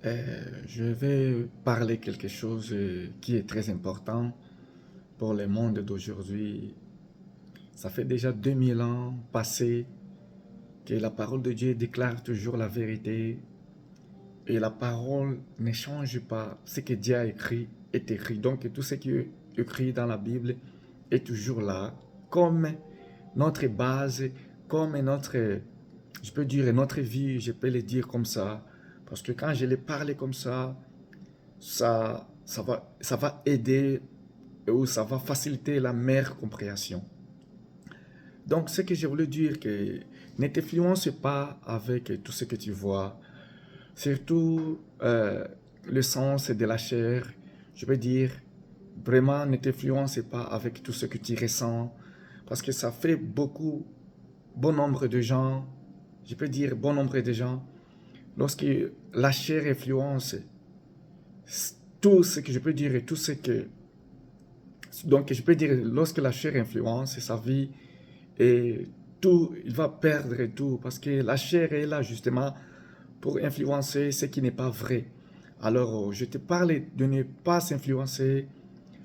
Je vais parler quelque chose qui est très important pour le monde d'aujourd'hui. Ça fait déjà 2000 ans passés que la parole de Dieu déclare toujours la vérité et la parole ne change pas. Ce que Dieu a écrit est écrit. Donc tout ce qui est écrit dans la Bible est toujours là comme notre base, comme notre, je peux dire notre vie, je peux le dire comme ça. Parce que quand je l'ai parlé comme ça va aider ou ça va faciliter la meilleure compréhension. Donc, ce que je voulais dire, que ne t'influence pas avec tout ce que tu vois, surtout le sens de la chair. Je veux dire, vraiment, ne t'influence pas avec tout ce que tu ressens, parce que ça fait bon nombre de gens, je peux dire bon nombre de gens, lorsque la chair influence tout ce que je peux dire et tout ce que... Donc, je peux dire, lorsque la chair influence sa vie, et tout, il va perdre tout, parce que la chair est là justement pour influencer ce qui n'est pas vrai. Alors, je te parle de ne pas s'influencer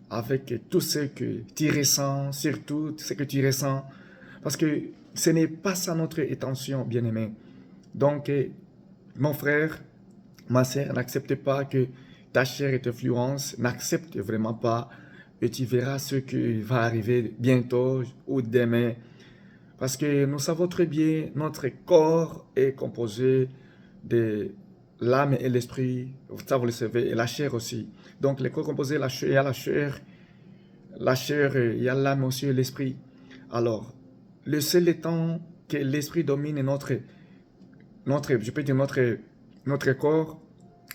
avec tout ce que tu ressens, surtout ce que tu ressens, parce que ce n'est pas ça notre intention, bien-aimé. Donc, mon frère, ma sœur, n'accepte pas que ta chair t'influence, n'accepte vraiment pas, et tu verras ce qui va arriver bientôt ou demain. Parce que nous savons très bien, notre corps est composé de l'âme et l'esprit, ça vous le savez, et la chair aussi. Donc le corps est composé, il y a la chair, il y a l'âme aussi et l'esprit. Alors, le seul étant que l'esprit domine je peux dire notre corps,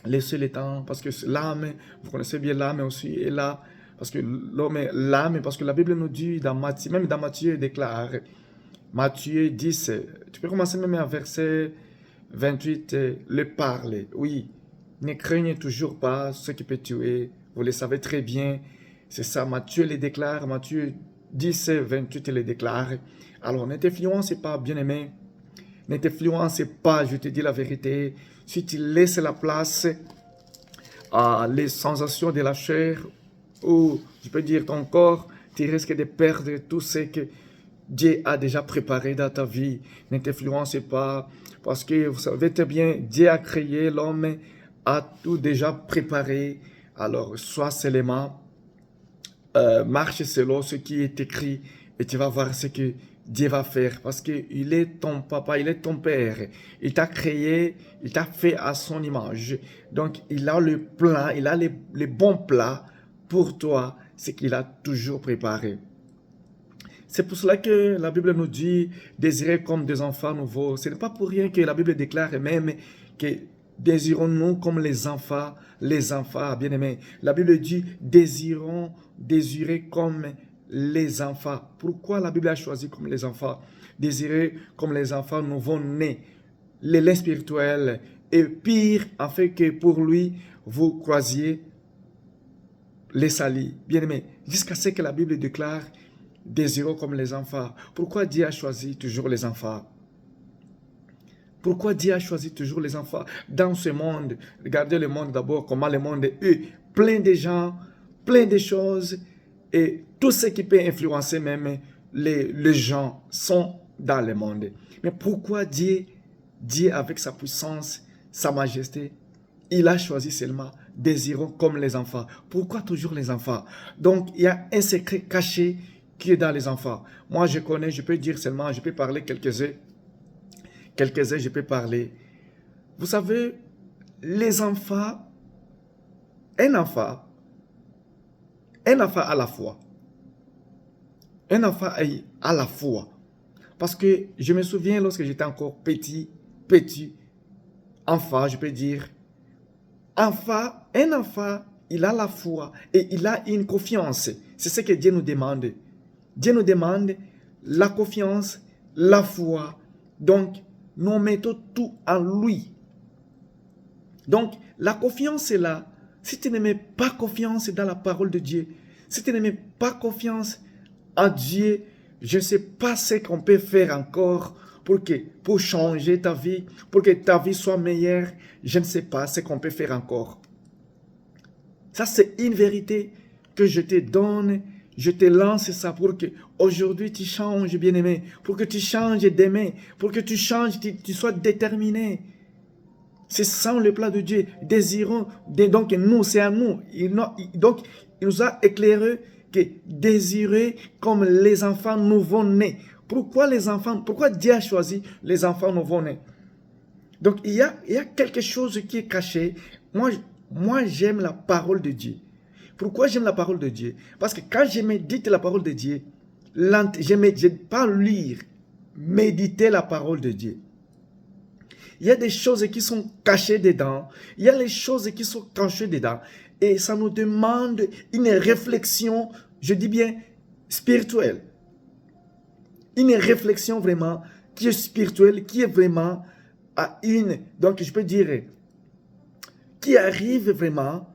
le seul étant, parce que l'âme, vous connaissez bien l'âme aussi, est là, parce que l'homme est l'âme, parce que la Bible nous dit, dans Matthieu, même dans Matthieu, il déclare, Matthieu 10, tu peux commencer même à verset 28, le parler. Oui, ne craignez toujours pas ce qui peut tuer. Vous le savez très bien. C'est ça, Matthieu le déclare. Matthieu 10, 28 le déclare. Alors, ne t'influence pas, bien-aimé. Ne t'influence pas, je te dis la vérité. Si tu laisses la place à les sensations de la chair, ou je peux dire ton corps, tu risques de perdre tout ce que Dieu a déjà préparé dans ta vie. Ne t'influence pas, parce que vous savez très bien, Dieu a créé l'homme, a tout déjà préparé. Alors, sois seulement, marche selon ce qui est écrit, et tu vas voir ce que Dieu va faire, parce qu'il est ton papa, il est ton père. Il t'a créé, il t'a fait à son image. Donc, il a le plan, il a les bons plats pour toi, ce qu'il a toujours préparé. C'est pour cela que la Bible nous dit désirer comme des enfants nouveaux. Ce n'est pas pour rien que la Bible déclare même que désirons-nous comme les enfants bien-aimés. La Bible dit désirer comme les enfants. Pourquoi la Bible a choisi comme les enfants? Désirer comme les enfants nouveau-nés. L'élan spirituel est pire afin que pour lui vous croisiez les salis. Bien-aimés, jusqu'à ce que la Bible déclare désirons comme les enfants. Pourquoi Dieu a choisi toujours les enfants? Pourquoi Dieu a choisi toujours les enfants dans ce monde? Regardez le monde d'abord, comment le monde est plein de gens, plein de choses, et tout ce qui peut influencer même les gens sont dans le monde. Mais pourquoi Dieu avec sa puissance, sa majesté, il a choisi seulement désirons comme les enfants? Pourquoi toujours les enfants? Donc il y a un secret caché qui est dans les enfants. Moi, je connais, je peux dire seulement, je peux parler quelques-uns, je peux parler. Vous savez, les enfants, un enfant, un enfant à la foi. Un enfant à la foi. Parce que je me souviens lorsque j'étais encore petit, enfant, je peux dire, un enfant, il a la foi et il a une confiance. C'est ce que Dieu nous demande. Dieu nous demande la confiance, la foi. Donc, nous mettons tout en lui. Donc, la confiance est là. Si tu ne mets pas confiance dans la parole de Dieu, si tu ne mets pas confiance en Dieu, je ne sais pas ce qu'on peut faire encore pour changer ta vie, pour que ta vie soit meilleure, je ne sais pas ce qu'on peut faire encore. Ça, c'est une vérité que je te donne, je te lance ça pour que aujourd'hui tu changes, bien-aimé, pour que tu changes demain, pour que tu changes, tu sois déterminé. C'est ça le plan de Dieu. Désirons, donc nous, c'est à nous. Donc, il nous a éclairé que désirer comme les enfants nouveau-nés. Pourquoi les enfants, pourquoi Dieu a choisi les enfants nouveau-nés? Donc, il y a quelque chose qui est caché. Moi j'aime la parole de Dieu. Pourquoi j'aime la parole de Dieu? Parce que quand je médite la parole de Dieu, je ne pas lire, méditer la parole de Dieu. Il y a des choses qui sont cachées dedans. Il y a les choses qui sont cachées dedans. Et ça nous demande une réflexion, je dis bien spirituelle. Une réflexion vraiment qui est spirituelle, qui est vraiment à donc je peux dire, qui arrive vraiment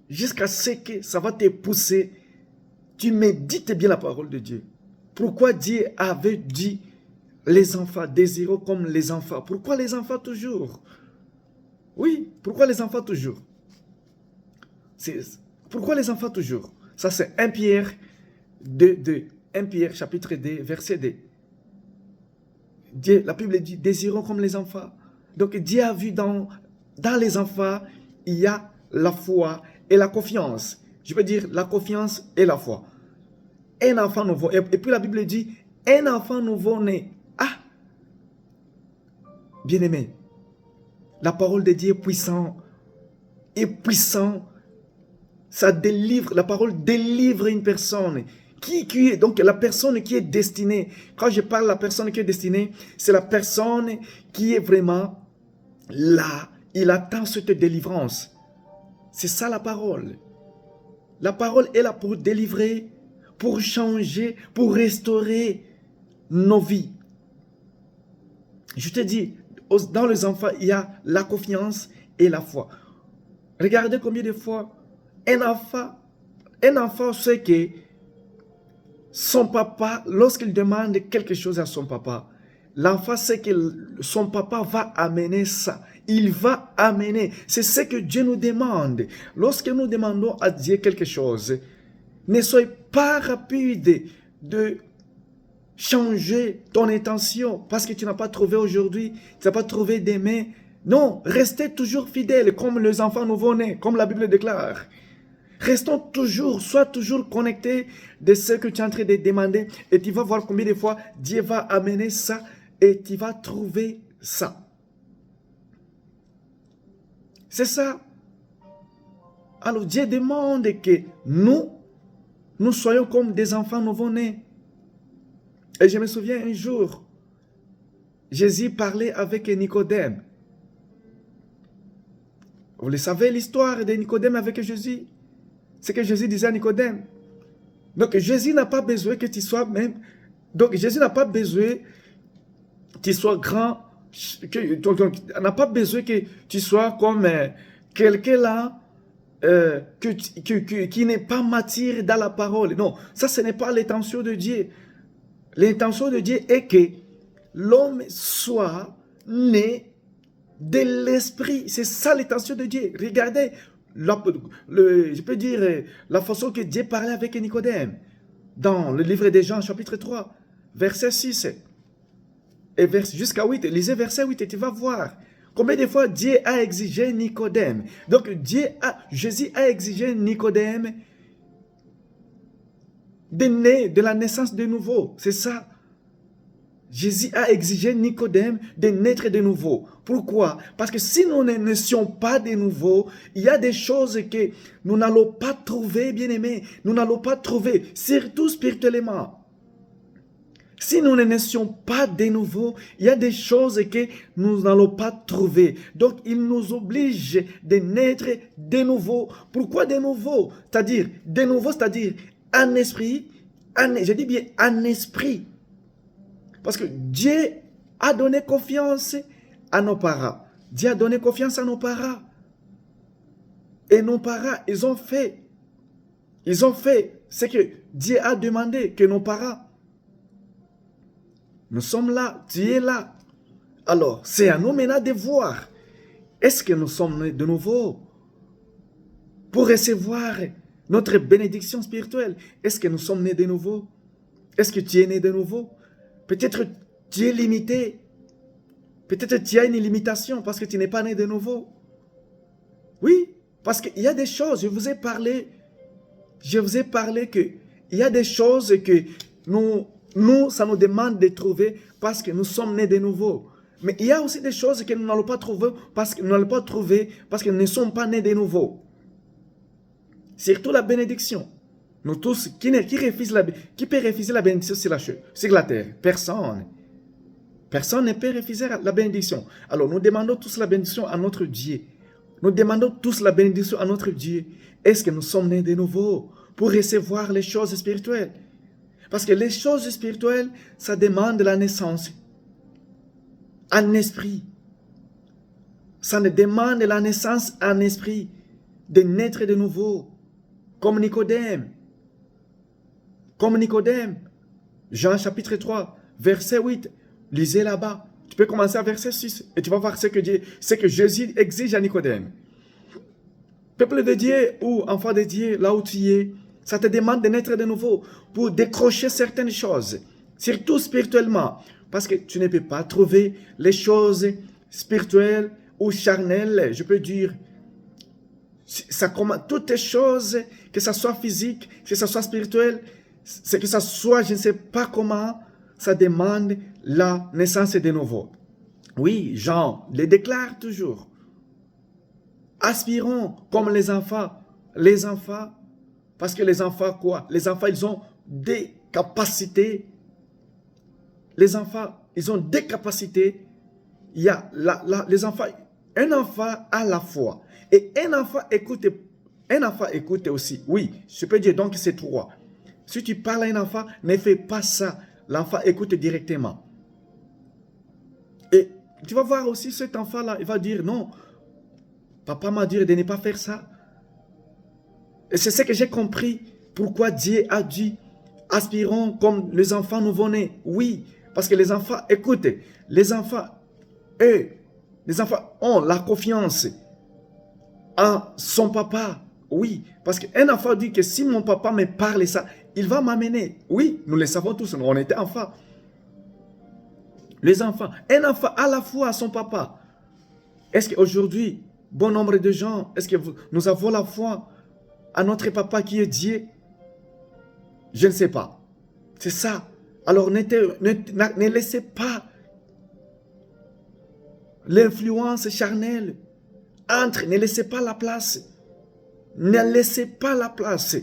jusqu'à ce que ça va te pousser. Tu médites bien la parole de Dieu. Pourquoi Dieu avait dit les enfants, désirons comme les enfants? Pourquoi les enfants toujours? Oui, pourquoi les enfants toujours? Pourquoi les enfants toujours? Ça c'est 1 Pierre 1 Pierre chapitre 2, verset 2. Dieu, la Bible dit, désirons comme les enfants. Donc Dieu a vu dans les enfants, il y a la foi et la confiance. Je veux dire la confiance et la foi. Un enfant nouveau. Et puis la Bible dit, un enfant nouveau-né. Ah! Bien-aimé, la parole de Dieu est puissante. Est puissant. Ça délivre, la parole délivre une personne. Qui est donc la personne qui est destinée. Quand je parle de la personne qui est destinée, c'est la personne qui est vraiment là. Il attend cette délivrance. C'est ça la parole. La parole est là pour délivrer, pour changer, pour restaurer nos vies. Je te dis, dans les enfants, il y a la confiance et la foi. Regardez combien de fois un enfant sait que son papa, lorsqu'il demande quelque chose à son papa, l'enfant sait que son papa va amener ça. Il va amener. C'est ce que Dieu nous demande. Lorsque nous demandons à Dieu quelque chose, ne soyez pas rapide de changer ton intention parce que tu n'as pas trouvé aujourd'hui, tu n'as pas trouvé demain. Non, restez toujours fidèles comme les enfants nouveau-nés, comme la Bible déclare. Restons toujours, sois toujours connecté de ce que tu es en train de demander et tu vas voir combien de fois Dieu va amener ça et tu vas trouver ça. C'est ça. Alors Dieu demande que nous soyons comme des enfants nouveau-nés. Et je me souviens un jour, Jésus parlait avec Nicodème. Vous le savez l'histoire de Nicodème avec Jésus? C'est que Jésus disait à Nicodème. Donc Jésus n'a pas besoin que tu sois même. Donc Jésus n'a pas besoin que tu sois grand. N'a pas besoin que tu sois comme quelqu'un là qui n'est pas mature dans la parole. Non, ça ce n'est pas l'intention de Dieu. L'intention de Dieu est que l'homme soit né de l'esprit. C'est ça l'intention de Dieu. Regardez, je peux dire la façon que Dieu parlait avec Nicodème dans le livre de Jean chapitre 3 verset 6 et jusqu'à 8. Lisez verset 8 et tu vas voir combien de fois Dieu a exigé Nicodème. Donc Jésus a exigé Nicodème de la naissance de nouveau. C'est ça. Jésus a exigé Nicodème de naître de nouveau. Pourquoi? Parce que si nous ne naissions pas de nouveau, il y a des choses que nous n'allons pas trouver, bien-aimés. Nous n'allons pas trouver, surtout spirituellement. Si nous ne naissions pas de nouveau, il y a des choses que nous n'allons pas trouver. Donc, il nous oblige de naître de nouveau. Pourquoi de nouveau? C'est-à-dire, de nouveau, c'est-à-dire en esprit, je dis bien en esprit. Parce que Dieu a donné confiance à nos parents. Dieu a donné confiance à nos parents. Et nos parents, ils ont fait ce que Dieu a demandé que nos parents. Nous sommes là, tu es là, Alors, c'est à nous maintenant de voir. Est-ce que nous sommes nés de nouveau pour recevoir notre bénédiction spirituelle? Est-ce que nous sommes nés de nouveau? Est-ce que tu es né de nouveau? Peut-être tu es limité. Peut-être tu as une limitation parce que tu n'es pas né de nouveau. Oui, parce qu'il y a des choses, je vous ai parlé qu'il y a des choses que nous, ça nous demande de trouver parce que nous sommes nés de nouveau. Mais il y a aussi des choses que nous n'allons pas trouver parce que nous ne sommes pas nés de nouveau. Surtout la bénédiction. Nous tous, qui peut refuser la bénédiction sur la terre? Personne. Personne ne peut refuser la bénédiction. Alors nous demandons tous la bénédiction à notre Dieu. Nous demandons tous la bénédiction à notre Dieu. Est-ce que nous sommes nés de nouveau pour recevoir les choses spirituelles? Parce que les choses spirituelles, ça demande la naissance en esprit. Ça demande la naissance en esprit, de naître de nouveau, comme Nicodème. Comme Nicodème. Jean chapitre 3, verset 8. Lisez là-bas. Tu peux commencer à verset 6 et tu vas voir ce que Jésus exige à Nicodème. Peuple de Dieu ou enfant de Dieu, là où tu es, ça te demande de naître de nouveau pour décrocher certaines choses, surtout spirituellement. Parce que tu ne peux pas trouver les choses spirituelles ou charnelles, je peux dire. Toutes les choses, que ce soit physique, que ce soit spirituel, que ce soit, je ne sais pas comment, ça demande la naissance de nouveau. Oui, Jean le déclare toujours. Aspirons comme les enfants. Les enfants, parce que les enfants quoi? Les enfants, ils ont des capacités. Les enfants, ils ont des capacités. Il y a les enfants, un enfant a la foi. Et un enfant écoute aussi. Oui, je peux dire donc c'est trois. Si tu parles à un enfant, ne fais pas ça. L'enfant écoute directement. Et tu vas voir aussi cet enfant-là, il va dire non, papa m'a dit de ne pas faire ça. Et c'est ce que j'ai compris, pourquoi Dieu a dit, aspirons comme les enfants nouveau-nés. Oui, parce que les enfants, écoutez, les enfants ont la confiance en son papa. Oui, parce qu'un enfant dit que si mon papa me parle ça, il va m'amener. Oui, nous le savons tous, on était enfants. Les enfants, un enfant à la fois à son papa. Est-ce qu'aujourd'hui, bon nombre de gens, est-ce que nous avons la foi à notre papa qui est Dieu? Je ne sais pas. C'est ça. Alors ne laissez pas l'influence charnelle entre, ne laissez pas la place. Ne laissez pas la place.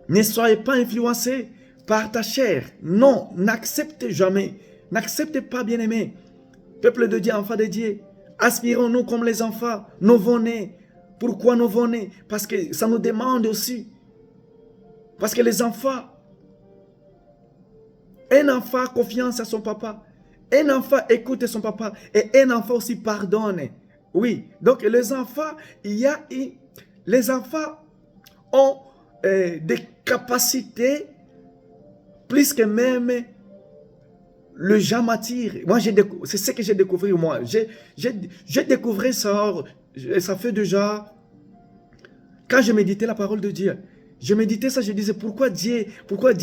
Ne soyez pas influencés par ta chair. Non, n'acceptez jamais. N'acceptez pas, bien-aimés. Peuple de Dieu, enfants de Dieu, aspirons-nous comme les enfants, nouveau-nés. Pourquoi nouveau-nés? Parce que ça nous demande aussi. Parce que les enfants, un enfant a confiance à son papa. Un enfant écoute son papa. Et un enfant aussi pardonne. Oui, donc les enfants, les enfants ont des capacités plus que même le Jean m'attire. Moi, c'est ce que j'ai découvert moi. J'ai découvert ça fait déjà, quand je méditais la parole de Dieu, je méditais ça, je disais pourquoi Dieu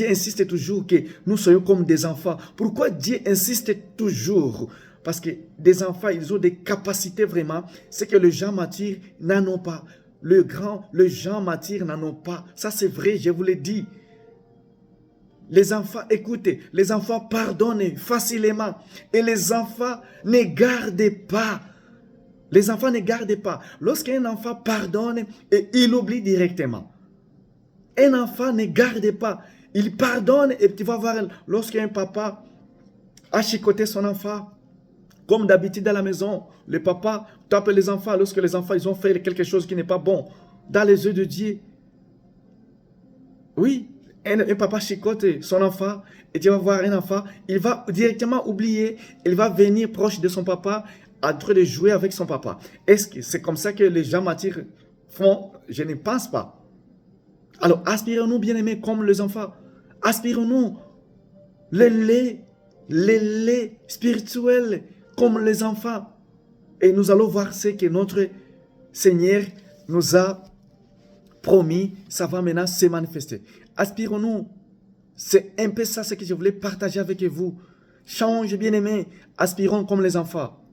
insiste toujours que nous soyons comme des enfants? Pourquoi Dieu insiste toujours? Parce que des enfants, ils ont des capacités vraiment, c'est que le Jean m'attire n'en ont pas. Le Jean m'attire n'en ont pas. Ça c'est vrai, je vous l'ai dit. Les enfants, écoutez, les enfants pardonnent facilement. Et les enfants ne gardent pas. Les enfants ne gardent pas. Lorsqu'un enfant pardonne, et il oublie directement. Un enfant ne garde pas. Il pardonne et tu vas voir, lorsqu'un papa a chicoté son enfant, comme d'habitude à la maison, le papa tape les enfants lorsque les enfants ils ont fait quelque chose qui n'est pas bon. Dans les yeux de Dieu. Oui, un papa chicote son enfant et tu vas voir un enfant, il va directement oublier, il va venir proche de son papa en train de jouer avec son papa. Est-ce que c'est comme ça que les gens m'attirent font? Je ne pense pas. Alors, aspirons-nous, bien-aimés, comme les enfants. Aspirons-nous le lait les laits spirituels comme les enfants. Et nous allons voir ce que notre Seigneur nous a promis, ça va maintenant se manifester. Aspirons-nous. C'est un peu ça ce que je voulais partager avec vous. Change, bien-aimé. Aspirons comme les enfants.